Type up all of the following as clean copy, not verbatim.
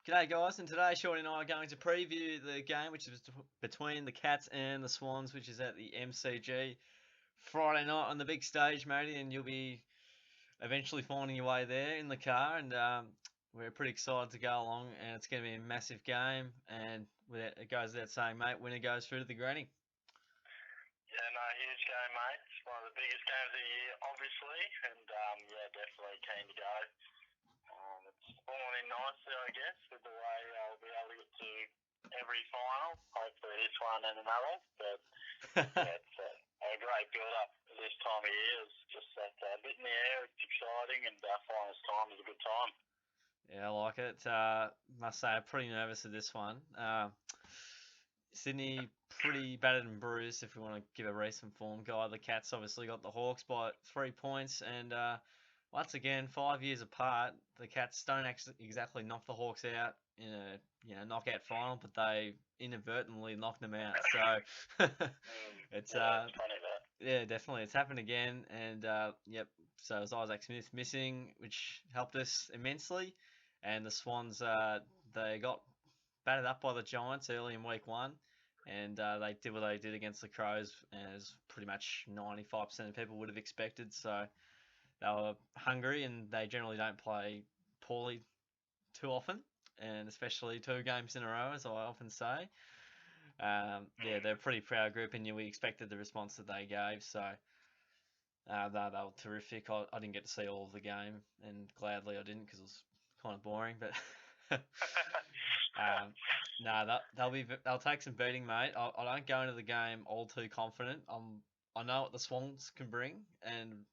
G'day guys, and today Shorty and I are going to preview the game which is between the Cats and the Swans, which is at the MCG Friday night on the big stage, matey, and you'll be eventually finding your way there in the car, and we're pretty excited to go along, and it's going to be a massive game, and it goes without saying, mate, winner goes through to the granny. Yeah, no, huge game, mate. It's one of the biggest games of the year, obviously, and yeah, definitely keen to go. It's fallen in nicely, I guess, with the way I'll be able to get to every final. Hopefully this one and another, but yeah, it's a great build-up this time of year. It's just that bit in the air. It's exciting, and finals time is a good time. Yeah, I like it. Must say, I'm pretty nervous of this one. Sydney pretty battered and bruised if we want to give a recent form guide. The Cats obviously got the Hawks by 3 points, and once again, 5 years apart, the Cats don't actually exactly knock the Hawks out in a knockout final, but they inadvertently knocked them out. So it's Yeah, it's funny that. yeah, definitely it's happened again, and yep. So it was Isaac Smith missing, which helped us immensely, and the Swans they got battered up by the Giants early in week one, and they did what they did against the Crows, as pretty much 95% of people would have expected. So they were hungry, and they generally don't play poorly too often, and especially 2 games in a row, as I often say. Yeah, they're a pretty proud group, and we expected the response that they gave. So they were terrific. I didn't get to see all of the game, and gladly I didn't because it was kind of boring. But no, they'll take some beating, mate. I don't go into the game all too confident. I know what the Swans can bring and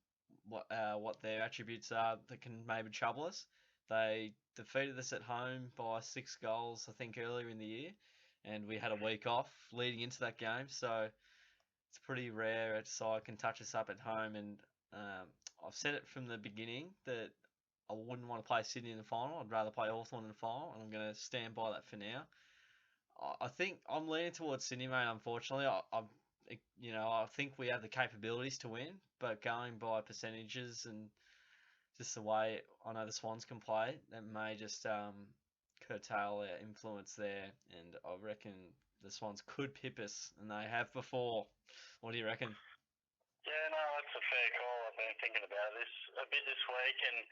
what their attributes are that can maybe trouble us. They defeated us at home by 6 goals, I think, earlier in the year, and we had a week off leading into that game, so it's pretty rare a side can touch us up at home. And I've said it from the beginning that I wouldn't want to play Sydney in the final. I'd rather play Hawthorn in the final, and I'm going to stand by that for now. I think I'm leaning towards Sydney, mate. Unfortunately, I think we have the capabilities to win, but going by percentages and just the way I know the Swans can play, that may just curtail our influence there. And I reckon the Swans could pip us, and they have before. What do you reckon? Yeah, no, that's a fair call. I've been thinking about this a bit this week, and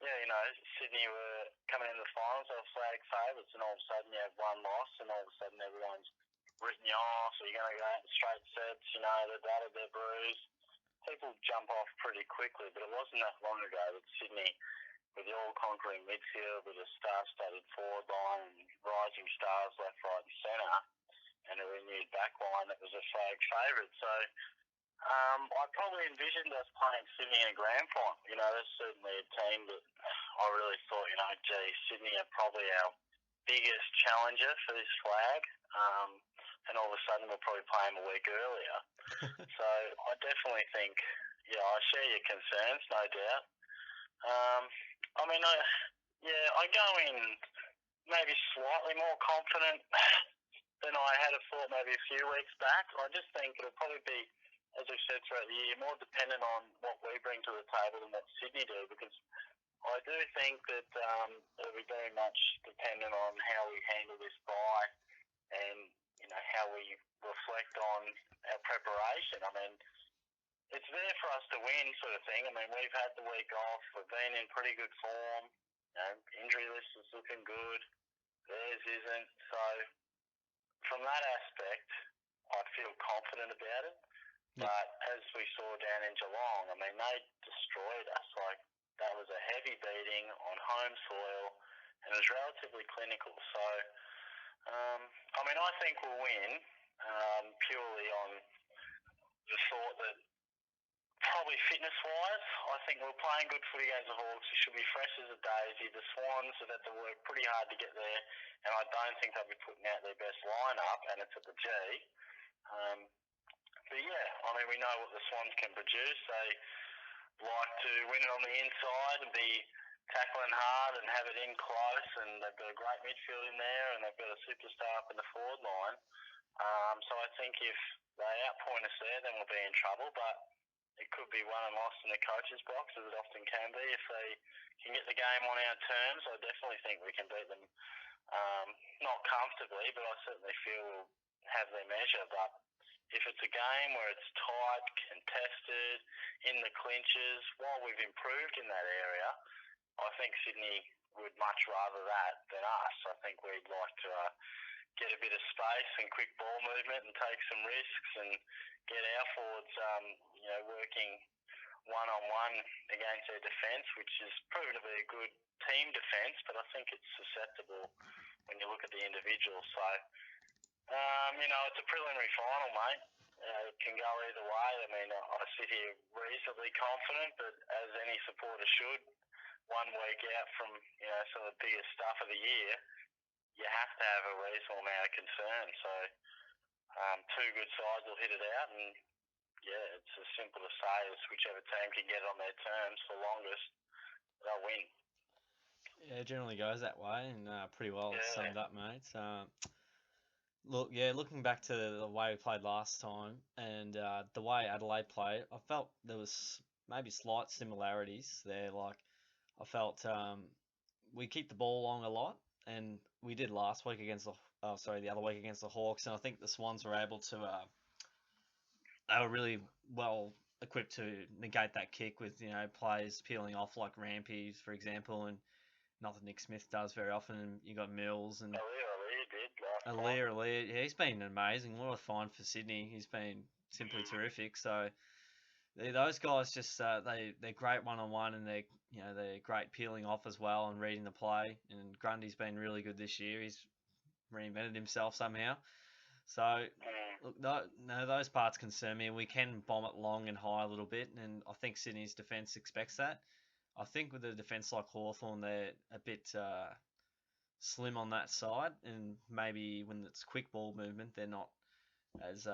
yeah, Sydney were coming into the finals. They were flag favourites, and all of a sudden you have one loss, and all of a sudden everyone's written you off. So you're going to go out in straight sets. They're battered, they're bruised. People jump off pretty quickly, but it wasn't that long ago that Sydney, with the all-conquering midfield, with a star-studded forward line and rising stars left, right, and centre, and a renewed back line that was a flag favourite. So I probably envisioned us playing Sydney in a grand final. That's certainly a team that I really thought, gee, Sydney are probably our biggest challenger for this flag. And all of a sudden we'll probably play them a week earlier. So I definitely think, yeah, I share your concerns, no doubt. I mean, I go in maybe slightly more confident than I had thought maybe a few weeks back. I just think it'll probably be, as we've said throughout the year, more dependent on what we bring to the table than what Sydney do, because I do think that it'll be very much dependent on how we handle this bye and how we reflect on our preparation. I mean, it's there for us to win, sort of thing. I mean, we've had the week off. We've been in pretty good form. Injury list is looking good. Theirs isn't. So from that aspect, I feel confident about it. Yep. But as we saw down in Geelong, I mean, they destroyed us. Like, that was a heavy beating on home soil, and it was relatively clinical. So, I mean, I think we'll win purely on the thought that probably fitness-wise, I think we're playing good footy against the Hawks. We should be fresh as a daisy. The Swans have had to work pretty hard to get there, and I don't think they'll be putting out their best lineup, and it's at the G. But yeah, I mean, we know what the Swans can produce. They like to win it on the inside and be tackling hard and have it in close, and they've got a great midfield in there, and they've got a superstar up in the forward line. So I think if they outpoint us there, then we'll be in trouble. But it could be won and lost in the coach's box, as it often can be. If they can get the game on our terms, I definitely think we can beat them Not comfortably, but I certainly feel we'll have their measure. But if it's a game where it's tight, contested, in the clinches, while we've improved in that area, I think Sydney would much rather that than us. I think we'd like to get a bit of space and quick ball movement and take some risks and get our forwards, working one-on-one against their defence, which has proven to be a good team defence, but I think it's susceptible when you look at the individuals. So, it's a preliminary final, mate. It can go either way. I mean, I sit here reasonably confident, but as any supporter should, 1 week out from, some of the biggest stuff of the year, you have to have a reasonable amount of concern. So, 2 good sides will hit it out, and yeah, it's as simple to say as whichever team can get on their terms for longest, they'll win. Yeah, it generally goes that way, and pretty well summed up, mate. Looking back to the way we played last time and the way Adelaide played, I felt there was maybe slight similarities there. Like, I felt we keep the ball long a lot, and we did last week against the other week against the Hawks, and I think the Swans were able to. They were really well equipped to negate that kick with players peeling off like Rampy, for example, and nothing Nick Smith does very often. And you got Mills and Aliir. Yeah, he's been amazing. What a find for Sydney. He's been simply terrific. So those guys just they're great one-on-one, and they're great peeling off as well and reading the play. And Grundy's been really good this year. He's reinvented himself somehow. So look, no, those parts concern me. We can bomb it long and high a little bit, and I think Sydney's defence expects that. I think with a defence like Hawthorn, they're a bit slim on that side, and maybe when it's quick ball movement, they're not as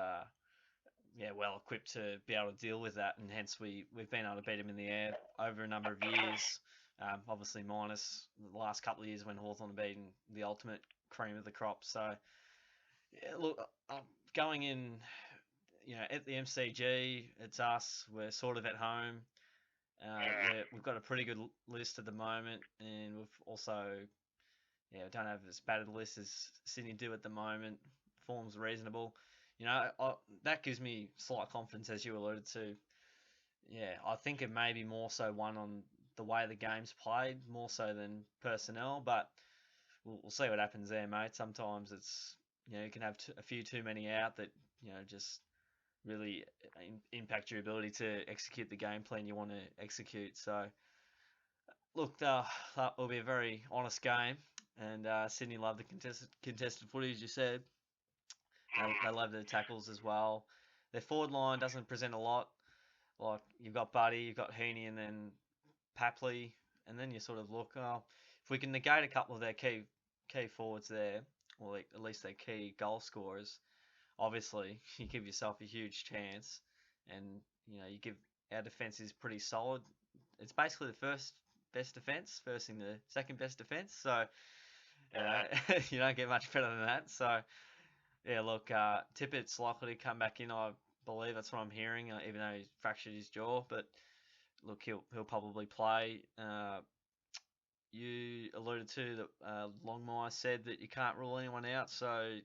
well equipped to be able to deal with that, and hence we've been able to beat them in the air over a number of years. Obviously minus the last couple of years when Hawthorn have been the ultimate cream of the crop. So look, going in, at the MCG, it's us. We're sort of at home. We've got a pretty good list at the moment, and we've also, we don't have as bad a list as Sydney do at the moment. Form's reasonable. That gives me slight confidence, as you alluded to. Yeah, I think it may be more so one on the way the game's played, more so than personnel, but we'll see what happens there, mate. Sometimes it's, you can have a few too many out that, just really impact your ability to execute the game plan you want to execute. So, look, that will be a very honest game, and Sydney love the contested footy, as you said. They love the tackles as well. Their forward line doesn't present a lot. Like, you've got Buddy, you've got Heaney, and then Papley, and then you sort of look, if we can negate a couple of their key forwards there, or at least their key goal scorers, obviously you give yourself a huge chance, and you give our defence is pretty solid. It's basically the first best defence, versing the second best defence. So you don't get much better than that. So yeah, look, Tippett's likely to come back in. I believe that's what I'm hearing, even though he's fractured his jaw. But look, he'll probably play. You alluded to that Longmire said that you can't rule anyone out, so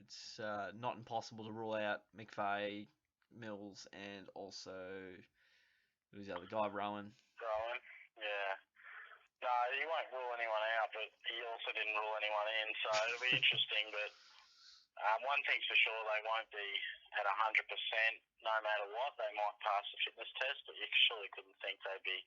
it's not impossible to rule out McVeigh, Mills, and also who's the other guy, Rowan. Rowan, yeah. No, he won't rule anyone out, but he also didn't rule anyone in, so it'll be interesting. But one thing's for sure, they won't be at 100% no matter what. They might pass the fitness test, but you surely couldn't think they'd be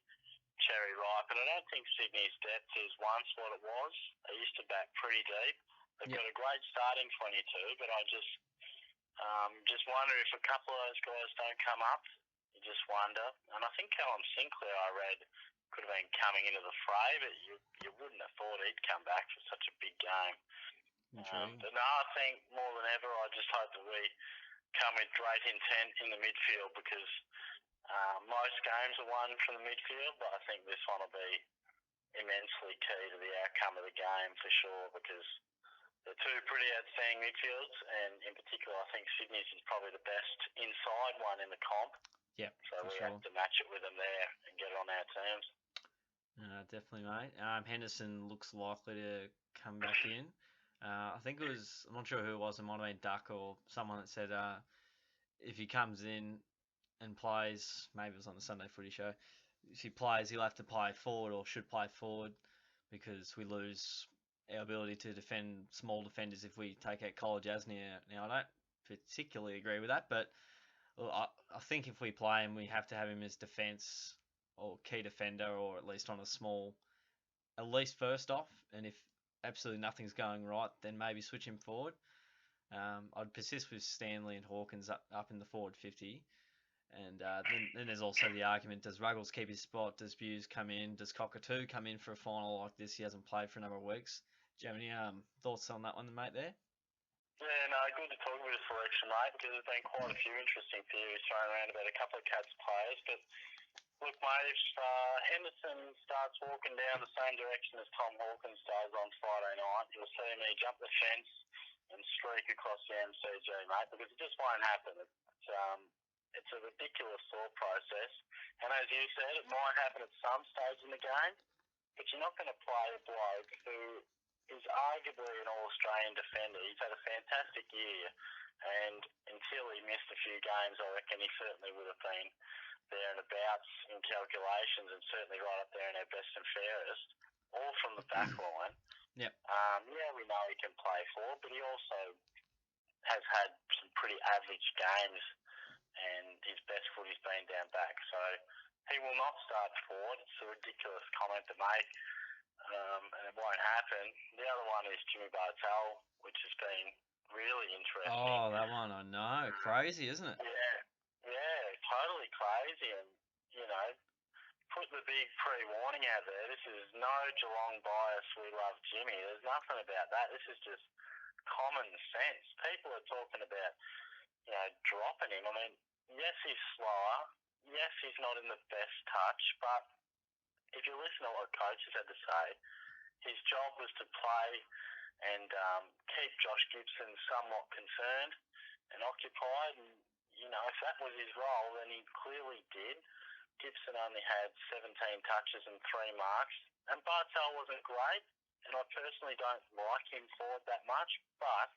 cherry ripe. And I don't think Sydney's depth is once what it was. They used to back pretty deep. They've got a great starting 22, but I just wonder if a couple of those guys don't come up. You just wonder. And I think Callum Sinclair, I read, could have been coming into the fray, but you wouldn't have thought he'd come back for such a big game. But no, I think more than ever, I just hope that we come with great intent in the midfield, because most games are won from the midfield, but I think this one will be immensely key to the outcome of the game for sure, because they're two pretty outstanding midfields, and in particular, I think Sydney's is probably the best inside one in the comp. Yep, so we have to match it with them there and get it on our terms. Definitely, mate. Henderson looks likely to come back in. I think it was, I'm not sure who it was, it might have been Duck or someone that said if he comes in and plays, maybe it was on the Sunday Footy Show, if he plays, he'll have to play forward or should play forward because we lose our ability to defend small defenders if we take out College Asney out. Now, I don't particularly agree with that, but well, I think if we play him, we have to have him as defence or key defender or at least on a small, at least first off. And if absolutely nothing's going right, then maybe switch him forward. I'd persist with Stanley and Hawkins up in the forward 50. And then there's also the argument, does Ruggles keep his spot? Does Buse come in? Does Cockatoo come in for a final like this? He hasn't played for a number of weeks. Do you have any thoughts on that one, mate, there? Yeah, no, good to talk about a selection, mate, because there's been quite a few interesting theories thrown around about a couple of Cats players. But look, mate, if Henderson starts walking down the same direction as Tom Hawkins does on Friday night, you'll see me jump the fence and streak across the MCG, mate, because it just won't happen. It's a ridiculous thought process. And as you said, it might happen at some stage in the game, but you're not going to play a bloke who is arguably an All-Australian defender. He's had a fantastic year, and until he missed a few games, I reckon he certainly would have been there and abouts in calculations, and certainly right up there in our best and fairest, all from the back line. Yep. Yeah, we know he can play forward, but he also has had some pretty average games, and his best footy's been down back. So he will not start forward. It's a ridiculous comment to make, and it won't happen. The other one is Jimmy Bartel, which has been really interesting. Oh, that one, I know. Crazy, isn't it? Yeah, totally crazy. And, you know, put the big pre-warning out there. This is no Geelong bias. We love Jimmy. There's nothing about that. This is just common sense. People are talking about, you know, dropping him. I mean, yes, he's slower. Yes, he's not in the best touch. But if you listen to what coaches had to say, his job was to play and keep Josh Gibson somewhat concerned and occupied. And, you know, if that was his role, then he clearly did. Gibson only had 17 touches and 3 marks. And Bartel wasn't great, and I personally don't like him forward that much. But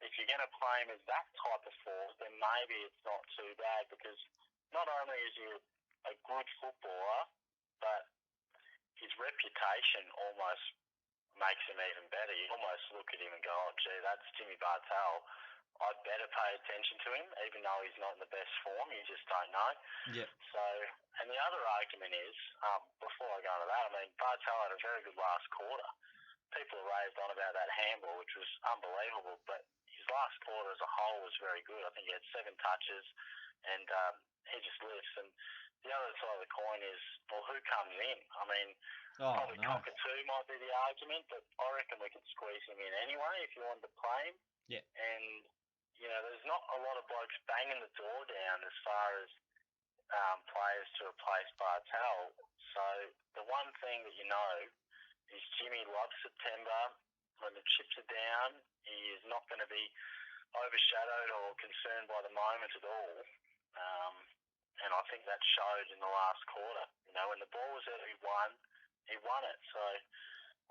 if you're going to play him as that type of forward, then maybe it's not too bad, because not only is he a good footballer, but his reputation almost makes him even better. You almost look at him and go, oh, gee, that's Jimmy Bartel. I'd better pay attention to him, even though he's not in the best form. You just don't know. Yep. So, and the other argument is, before I go into that, I mean, Bartel had a very good last quarter. People are raised on about that handball, which was unbelievable, but his last quarter as a whole was very good. I think he had 7 touches, and he just lifts. And the other side of the coin is, well, who comes in? I mean, probably Cockatoo might be the argument, but I reckon we could squeeze him in anyway if you wanted to play him. Yeah. And, you know, there's not a lot of blokes banging the door down as far as players to replace Bartel. So the one thing that you know is Jimmy loves September. When the chips are down, he is not going to be overshadowed or concerned by the moment at all. And I think that showed in the last quarter. You know, when the ball was there, he won it. So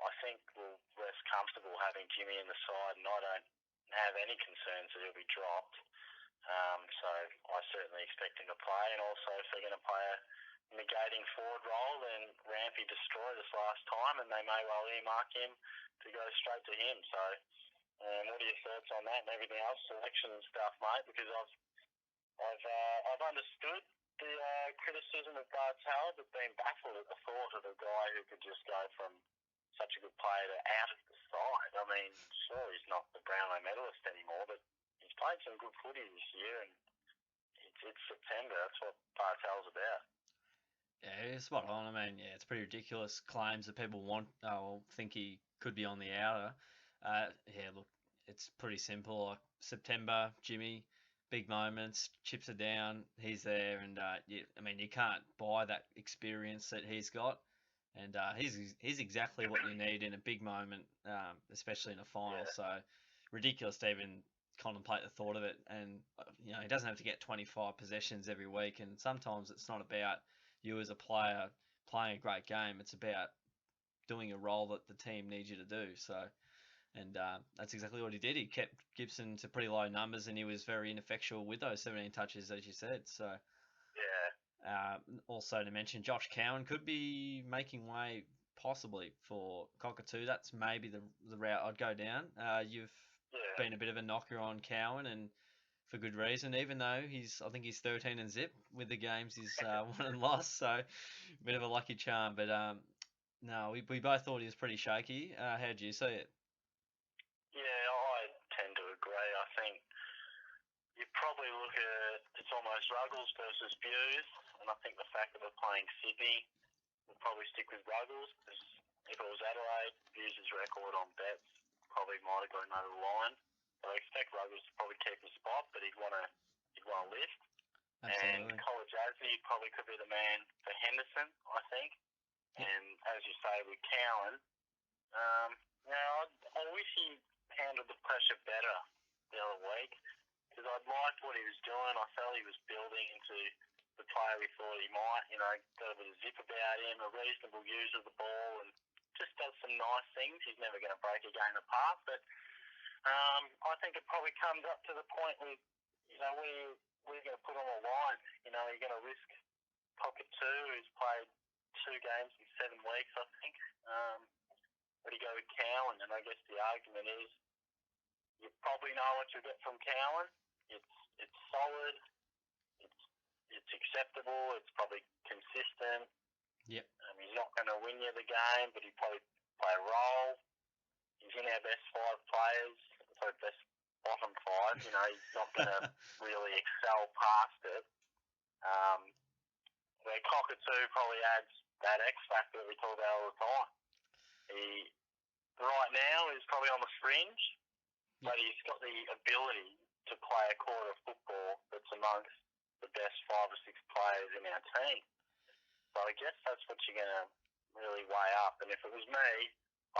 I think we'll rest comfortable having Jimmy in the side, and I don't have any concerns that he'll be dropped. So I certainly expect him to play. And also, if they're going to play a negating forward role, then Rampy destroyed us last time, and they may well earmark him to go straight to him. So what are your thoughts on that and everything else, selection and stuff, mate? Because I've understood the criticism of Bartel, but been baffled at the thought of a guy who could just go from such a good player to out of the side. I mean, sure, he's not the Brownlow medalist anymore, but he's played some good footy this year, and it's September. That's what Bartel's about. Yeah, it's spot on. I mean, yeah, it's pretty ridiculous claims that people think he could be on the outer. Yeah, look, it's pretty simple. Like September, Jimmy, big moments, chips are down, he's there, and I mean, you can't buy that experience that he's got, and he's exactly what you need in a big moment, especially in a final. Yeah. So ridiculous to even contemplate the thought of it. And you know, he doesn't have to get 25 possessions every week, and sometimes it's not about you as a player playing a great game. It's about doing a role that the team needs you to do. So And that's exactly what he did. He kept Gibson to pretty low numbers, and he was very ineffectual with those 17 touches, as you said. So, also to mention, Josh Cowan could be making way possibly for Cockatoo. That's maybe the route I'd go down. You've been a bit of a knocker on Cowan, and for good reason. Even though I think he's 13 and zip with the games he's won and lost, so a bit of a lucky charm. But no, we both thought he was pretty shaky. How do you see it? Yeah, I tend to agree. I think you probably look at it's almost Ruggles versus Buse, and I think the fact that we're playing Sydney, we'll probably stick with Ruggles, because if it was Adelaide, Buse's record on bets probably might have gone over the line. So I expect Ruggles to probably keep his spot, but he'd want to lift. Absolutely. And College Ashley probably could be the man for Henderson, I think. Yep. And as you say with Cowan, I wish he handled the pressure better the other week, because I liked what he was doing. I felt he was building into the player we thought he might. Got a bit of zip about him, a reasonable user of the ball, and just does some nice things. He's never going to break a game apart, but I think it probably comes up to the point where we're going to put on a line. You're going to risk Cockatoo, who's played 2 games in 7 weeks, I think. But you go with Cowan, and I guess the argument is you probably know what you get from Cowan. It's solid, it's acceptable, it's probably consistent. Yep. He's not going to win you the game, but he probably play a role. He's in our best 5 players, so best bottom 5. He's not going to really excel past it. Where Cockatoo probably adds that X factor that we talk about all the time. He right now is probably on the fringe, but he's got the ability to play a quarter of football that's amongst the best 5 or 6 players in our team. So I guess that's what you're going to really weigh up. And if it was me,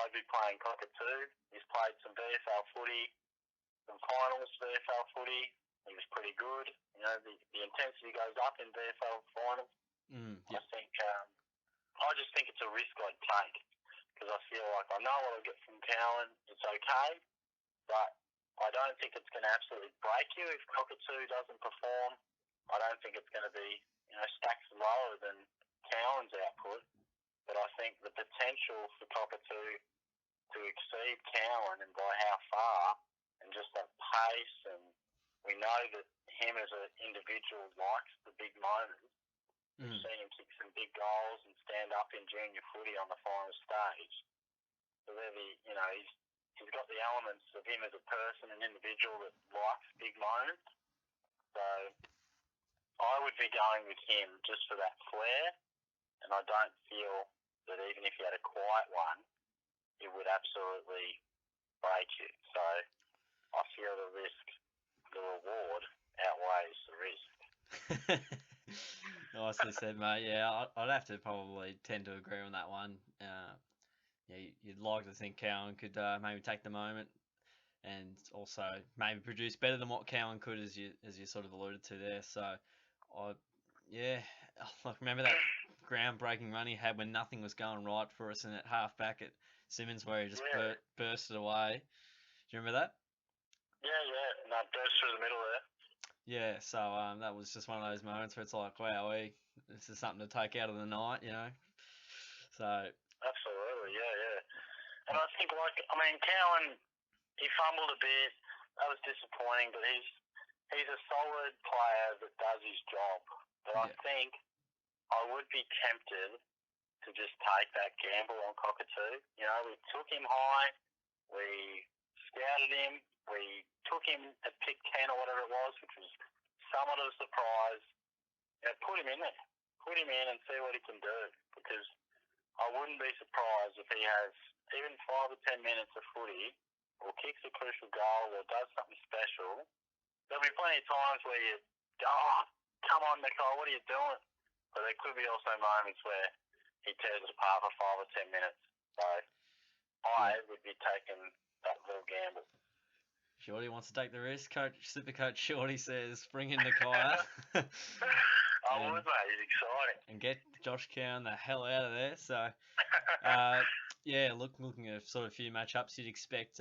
I'd be playing Cockatoo. He's played some VFL footy, some finals VFL footy. He was pretty good. The intensity goes up in VFL finals. I just think it's a risk I'd take, because I feel like I know what I'll get from Cowan. It's okay, but I don't think it's going to absolutely break you if Cockatoo doesn't perform. I don't think it's going to be stacks lower than Cowan's output, but I think the potential for Cockatoo to exceed Cowan, and by how far, and just that pace, and we know that him as an individual likes the big moments. We've seen him kick some big goals and stand up in junior footy on the final stage. So he's got the elements of him as a person, an individual that likes big moments. So I would be going with him just for that flair, and I don't feel that even if he had a quiet one, it would absolutely break you. So I feel the reward outweighs the risk. Nicely said, mate. Yeah, I'd have to probably tend to agree on that one. You'd like to think Cowan could maybe take the moment, and also maybe produce better than what Cowan could, as you sort of alluded to there. So, remember that groundbreaking run he had when nothing was going right for us, and at half back at Simmons where he just bursted away. Do you remember that? Yeah. No, burst through the middle there. Yeah, so that was just one of those moments where it's like, wow, this is something to take out of the night, So absolutely, yeah. And I think, Cowan, he fumbled a bit. That was disappointing, but he's a solid player that does his job. But I think I would be tempted to just take that gamble on Cockatoo. We took him high, we scouted him, we took him at pick 10 or whatever it was, which was somewhat of a surprise. Put him in there. Put him in and see what he can do, because I wouldn't be surprised if he has even 5 or 10 minutes of footy, or kicks a crucial goal, or does something special. There'll be plenty of times where you go, come on, Nicole, what are you doing? But there could be also moments where he tears it apart for 5 or 10 minutes. So I would be taking that little gamble. Shorty wants to take the risk. Supercoach Shorty says, bring in Nikiah. I would, mate. He's exciting. And get Josh Cowan the hell out of there. So, Yeah, looking at sort of a few matchups, you'd expect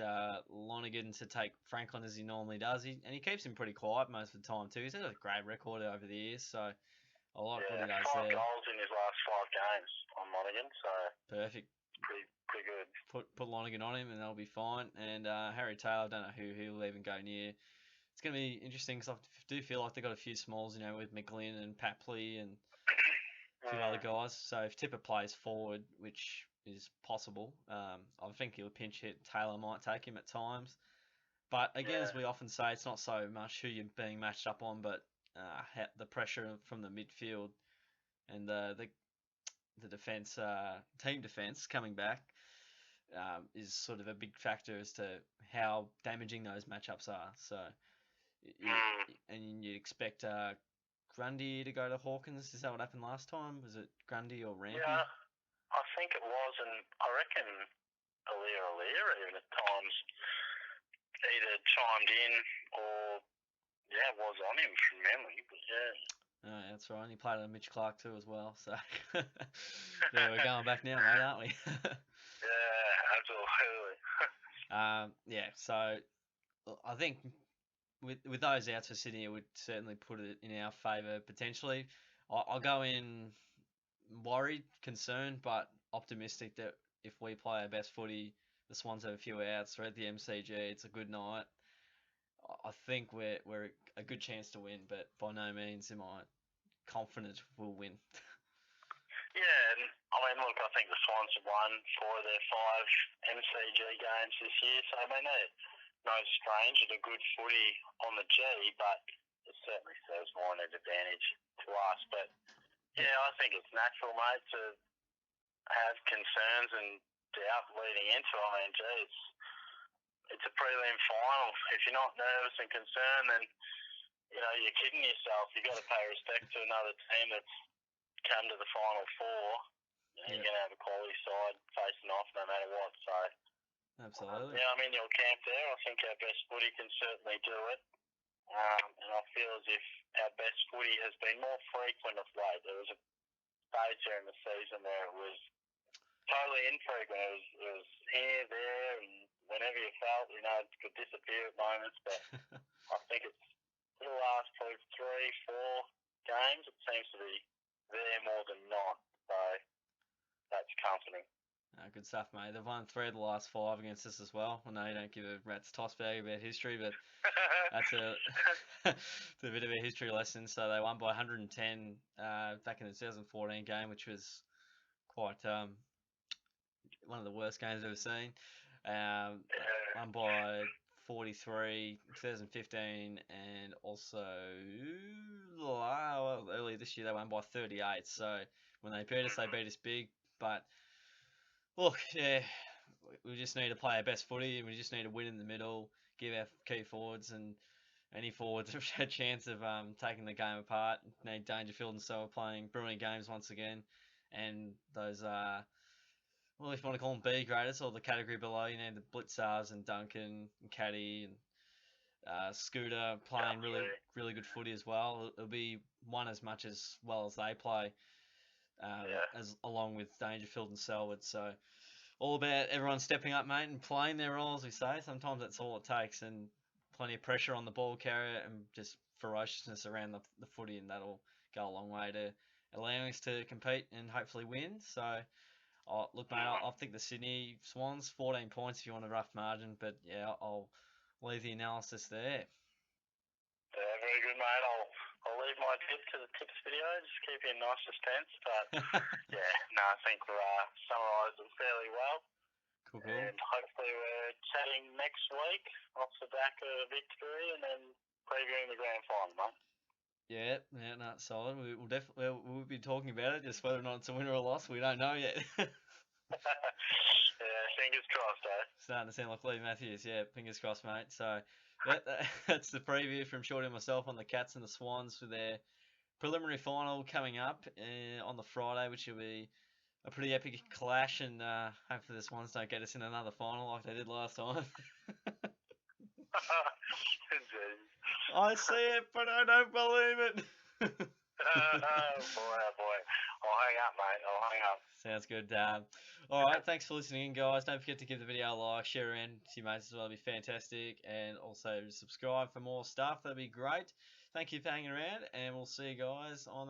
Lonergan to take Franklin as he normally does, and he keeps him pretty quiet most of the time too. He's had a great record over the years, so I like what Yeah, he does 5 there. goals in his last 5 games on Monaghan, so Perfect. pretty good. Put Lonergan on him, and that'll be fine. And Harry Taylor, I don't know who he'll even go near. It's going to be interesting because I do feel like they've got a few smalls, with McGlynn and Papley and a few other guys. So if Tipper plays forward, which is possible, I think he'll pinch hit. Taylor might take him at times. But again, as we often say, it's not so much who you're being matched up on, but the pressure from the midfield and the defense, team defense coming back is sort of a big factor as to how damaging those matchups are. So, and you'd expect Grundy to go to Hawkins. Is that what happened last time? Was it Grundy or Rampy? Yeah, I think it was, and I reckon Alir even at times either chimed in or was on him from memory. But Oh, that's right. And he played on Mitch Clark too as well. So yeah, we're going back now, mate, aren't we? Yeah, absolutely. So I think with those outs for Sydney, it would certainly put it in our favour potentially. I'll go in worried, concerned, but optimistic that if we play our best footy, the Swans have a few outs. We're at the MCG. It's a good night. I think we're a good chance to win, but by no means am I confident we'll win. Yeah, and I mean, look, I think the Swans have won 4 of their 5 MCG games this year, so I mean, they're no stranger to good footy on the G, but it certainly serves more an advantage to us. But yeah, I think it's natural, mate, to have concerns and doubt leading into it. I mean, gee, it's a prelim final. If you're not nervous and concerned, then you're kidding yourself. You've got to pay respect to another team that's come to the final 4. You're going to have a quality side facing off no matter what. So, absolutely. I'm in your camp there. I think our best footy can certainly do it. And I feel as if our best footy has been more frequent of late. There was a stage during the season where it was totally infrequent. It was here, there, and whenever you felt, it could disappear at moments. But I think it's the last 3, 4 games, it seems to be there more than not. So that's comforting. Good stuff, mate. They've won 3 of the last 5 against us as well. I know you don't give a rat's toss bag about history, but that's it's a bit of a history lesson. So they won by 110 back in the 2014 game, which was quite one of the worst games I've ever seen. Won by 43 2015, and also earlier this year they won by 38. So when they beat us big. But look, yeah, we just need to play our best footy, and we just need to win in the middle, give our key forwards and any forwards a chance of taking the game apart. Need Dangerfield and Selva playing brilliant games once again, and those well, if you want to call them B graders or the category below, the Blitzars and Duncan and Caddy and Scooter playing really good footy as well. It'll be one as much as well as they play, as along with Dangerfield and Selwood. So all about everyone stepping up, mate, and playing their role, as we say. Sometimes that's all it takes, and plenty of pressure on the ball carrier and just ferociousness around the footy, and that'll go a long way to allowing us to compete and hopefully win. So, look, mate, I'll think the Sydney Swans, 14 points if you want a rough margin, but yeah, I'll leave the analysis there. Yeah, very good, mate. I'll leave my tip to the tips video, just keep you in nice suspense. But I think we've summarised it fairly well. Cool. And hopefully we're chatting next week off the back of a victory and then previewing the grand final, mate. Yeah, no, solid. We'll definitely we'll be talking about it. Just whether or not it's a win or a loss, we don't know yet. Yeah, fingers crossed, eh? Starting to sound like Lee Matthews. Yeah, fingers crossed, mate. So that's the preview from Shorty and myself on the Cats and the Swans for their preliminary final coming up on the Friday, which will be a pretty epic clash, and hopefully the Swans don't get us in another final like they did last time. I see it, but I don't believe it. Oh boy. I'll hang up, mate. I'll hang up. Sounds good. All right, thanks for listening in, guys. Don't forget to give the video a like, share around to your mates as well. It'd be fantastic. And also subscribe for more stuff. That'd be great. Thank you for hanging around, and we'll see you guys on the